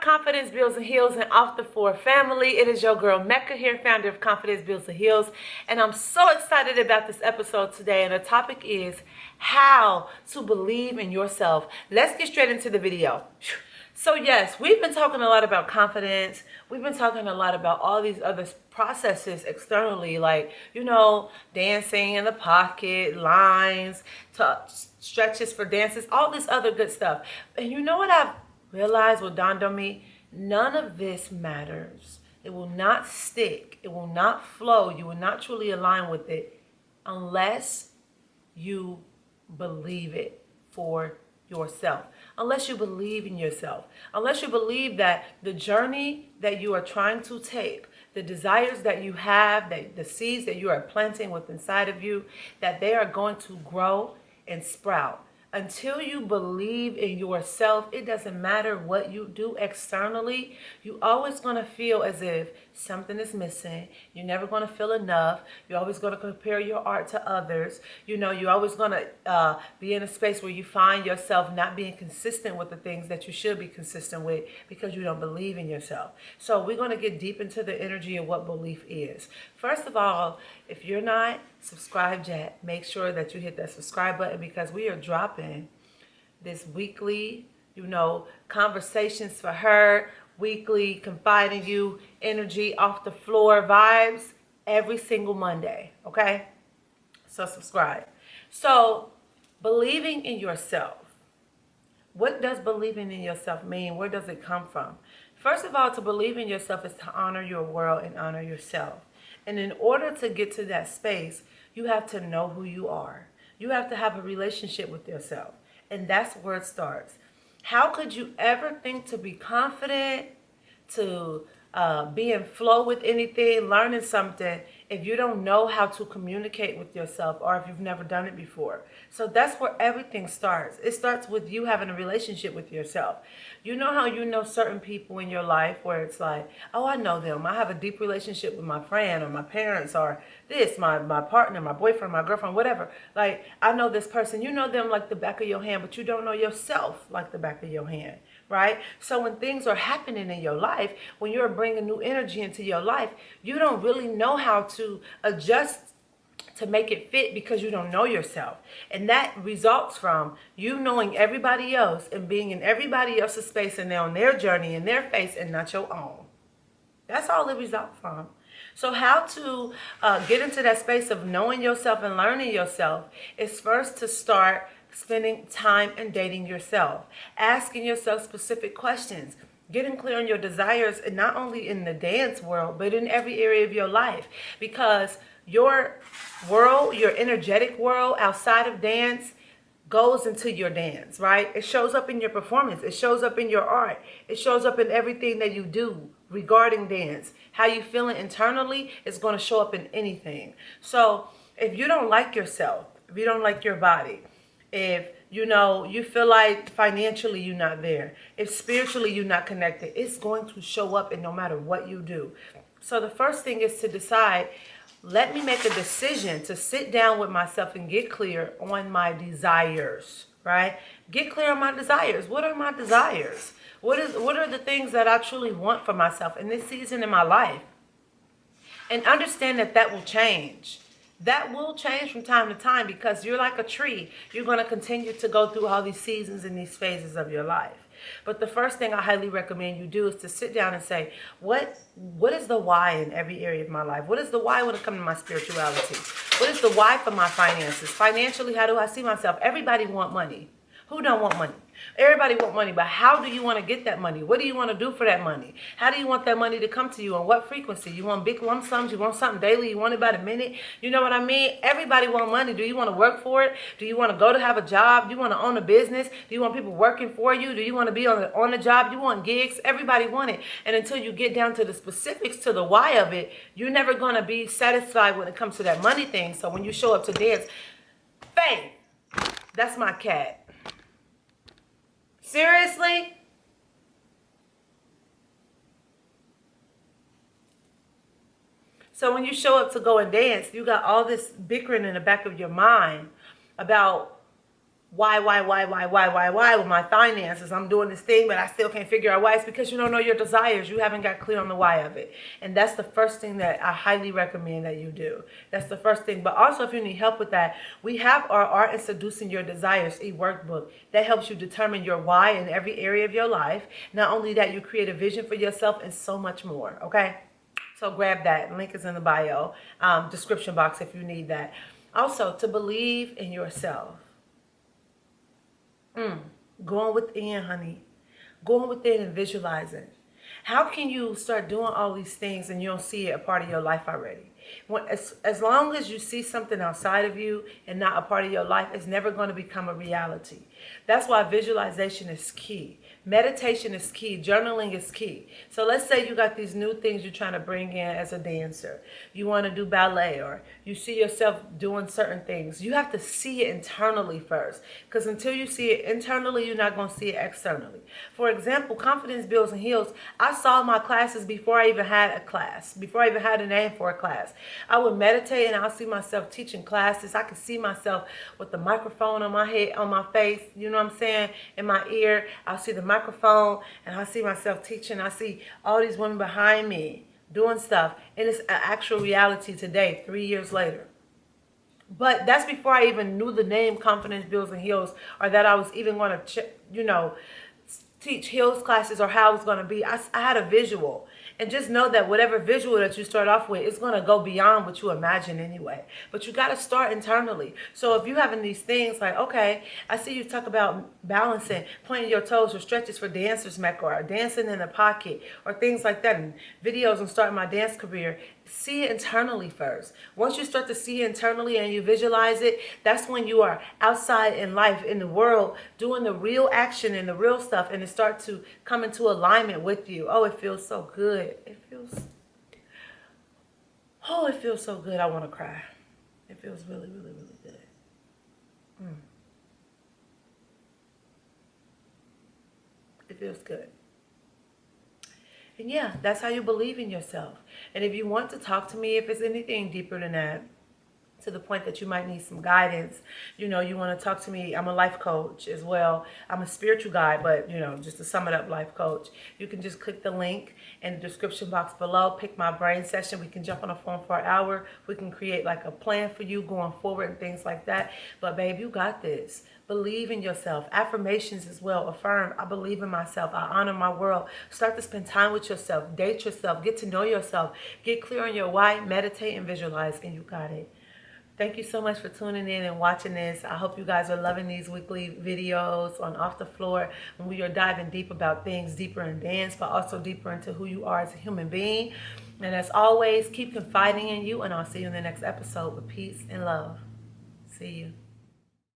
Confidence Builds and Heals and Off the Floor family. It is your girl Mecca here, founder of Confidence Builds and Heals, and I'm so excited about this episode today. And the topic is how to believe in yourself. Let's get straight into the video. So yes, we've been talking a lot about confidence. We've been talking a lot about all these other processes externally, like, dancing in the pocket, lines, stretches for dances, all this other good stuff. And you know what I've realized, what dawned on me? None of this matters. It will not stick. It will not flow. You will not truly align with it unless you believe it for yourself. Unless you believe in yourself. Unless you believe that the journey that you are trying to take, the desires that you have, that the seeds that you are planting within inside of you, that they are going to grow and sprout. Until you believe in yourself, it doesn't matter what you do externally. You're always going to feel as if something is missing. You're never going to feel enough. You're always going to compare your art to others. You're always going to be in a space where you find yourself not being consistent with the things that you should be consistent with because you don't believe in yourself. So we're going to get deep into the energy of what belief is. First of all, if you're not subscribed yet, make sure that you hit that subscribe button because we are dropping this weekly, conversations for her, weekly confiding you energy off the floor vibes every single Monday, okay? So subscribe. So believing in yourself. What does believing in yourself mean? Where does it come from? First of all, to believe in yourself is to honor your world and honor yourself. And in order to get to that space, you have to know who you are. You have to have a relationship with yourself. And that's where it starts. How could you ever think to be confident, to be in flow with anything, learning something, if you don't know how to communicate with yourself or if you've never done it before? So that's where everything starts. It starts with you having a relationship with yourself. You know how you know certain people in your life where it's like, oh, I know them. I have a deep relationship with my friend or my parents or this, my partner, my boyfriend, my girlfriend, whatever. Like, I know this person. You know them like the back of your hand, but you don't know yourself like the back of your hand, right? So when things are happening in your life, when you're bringing new energy into your life, you don't really know how to adjust to make it fit because you don't know yourself. And that results from you knowing everybody else and being in everybody else's space and they're on their journey and their face and not your own. That's all it results from. So how to get into that space of knowing yourself and learning yourself is first to start spending time and dating yourself, asking yourself specific questions, getting clear on your desires, and not only in the dance world, but in every area of your life. Because your world, your energetic world outside of dance goes into your dance, right? It shows up in your performance. It shows up in your art. It shows up in everything that you do regarding dance. How you feeling internally is going to show up in anything. So if you don't like yourself, if you don't like your body, if you feel like financially you're not there, if spiritually you're not connected, it's going to show up in no matter what you do. So the first thing is to decide, let me make a decision to sit down with myself and get clear on my desires, right? Get clear on my desires. What are my desires? What are the things that I truly want for myself in this season in my life? And understand that will change. That will change from time to time because you're like a tree. You're going to continue to go through all these seasons and these phases of your life. But the first thing I highly recommend you do is to sit down and say, what is the why in every area of my life? What is the why when it comes to my spirituality? What is the why for my finances? Financially, how do I see myself? Everybody want money. Who don't want money? Everybody want money, but how do you want to get that money? What do you want to do for that money? How do you want that money to come to you? On what frequency? You want big lump sums? You want something daily? You want it by the minute? You know what I mean? Everybody want money. Do you want to work for it? Do you want to go to have a job? Do you want to own a business? Do you want people working for you? Do you want to be on the job? You want gigs? Everybody want it. And until you get down to the specifics, to the why of it, you're never going to be satisfied when it comes to that money thing. So when you show up to dance, Faith, that's my cat. Seriously? So when you show up to go and dance, you got all this bickering in the back of your mind about why with my finances. I'm doing this thing, but I still can't figure out why. It's because you don't know your desires. You haven't got clear on the why of it. And that's the first thing that I highly recommend that you do. That's the first thing. But also, if you need help with that, we have our Art in Seducing Your Desires e-workbook that helps you determine your why in every area of your life. Not only that, you create a vision for yourself and so much more. Okay? So grab that. Link is in the bio, description box if you need that. Also, to believe in yourself. Going within, honey. Going within and visualizing. How can you start doing all these things and you don't see it a part of your life already? As long as you see something outside of you and not a part of your life, it's never going to become a reality. That's why visualization is key. Meditation is key. Journaling is key. So let's say you got these new things you're trying to bring in as a dancer. You want to do ballet, or you see yourself doing certain things. You have to see it internally first. Because until you see it internally, you're not going to see it externally. For example, Confidence Builds and Heals. I saw my classes before I even had a class. Before I even had a name for a class. I would meditate and I'll see myself teaching classes. I could see myself with the microphone on my head, on my face, you know what I'm saying, in my ear. I'll see the microphone and I'll see myself teaching. I see all these women behind me doing stuff. And it's an actual reality today, 3 years later. But that's before I even knew the name Confidence Builds and Heals, or that I was even going to, teach heals classes, or how it was going to be. I had a visual. And just know that whatever visual that you start off with is going to go beyond what you imagine anyway. But you got to start internally. So if you're having these things like, okay, I see you talk about balancing, pointing your toes, or stretches for dancers, Mecca, or dancing in the pocket, or things like that, and videos on starting my dance career. See it internally first. Once you start to see it internally and you visualize it, that's when you are outside in life, in the world, doing the real action and the real stuff, and it starts to come into alignment with you. Oh, it feels so good. It feels so good. I want to cry. It feels really, really, really good. It feels good. And yeah, that's how you believe in yourself. And if you want to talk to me, if it's anything deeper than that, to the point that you might need some guidance, you want to talk to me. I'm a life coach as well. I'm a spiritual guide, but just to sum it up, life coach. You can just click the link in the description box below, pick my brain session. We can jump on a phone for an hour. We can create like a plan for you going forward and things like that. But babe, you got this. Believe in yourself. Affirmations as well. Affirm, I believe in myself. I honor my world. Start to spend time with yourself. Date yourself. Get to know yourself. Get clear on your why. Meditate and visualize. And you got it. Thank you so much for tuning in and watching this. I hope you guys are loving these weekly videos on Off the Floor, when we are diving deep about things deeper in dance, but also deeper into who you are as a human being. And as always, keep confiding in you, and I'll see you in the next episode with peace and love. See you.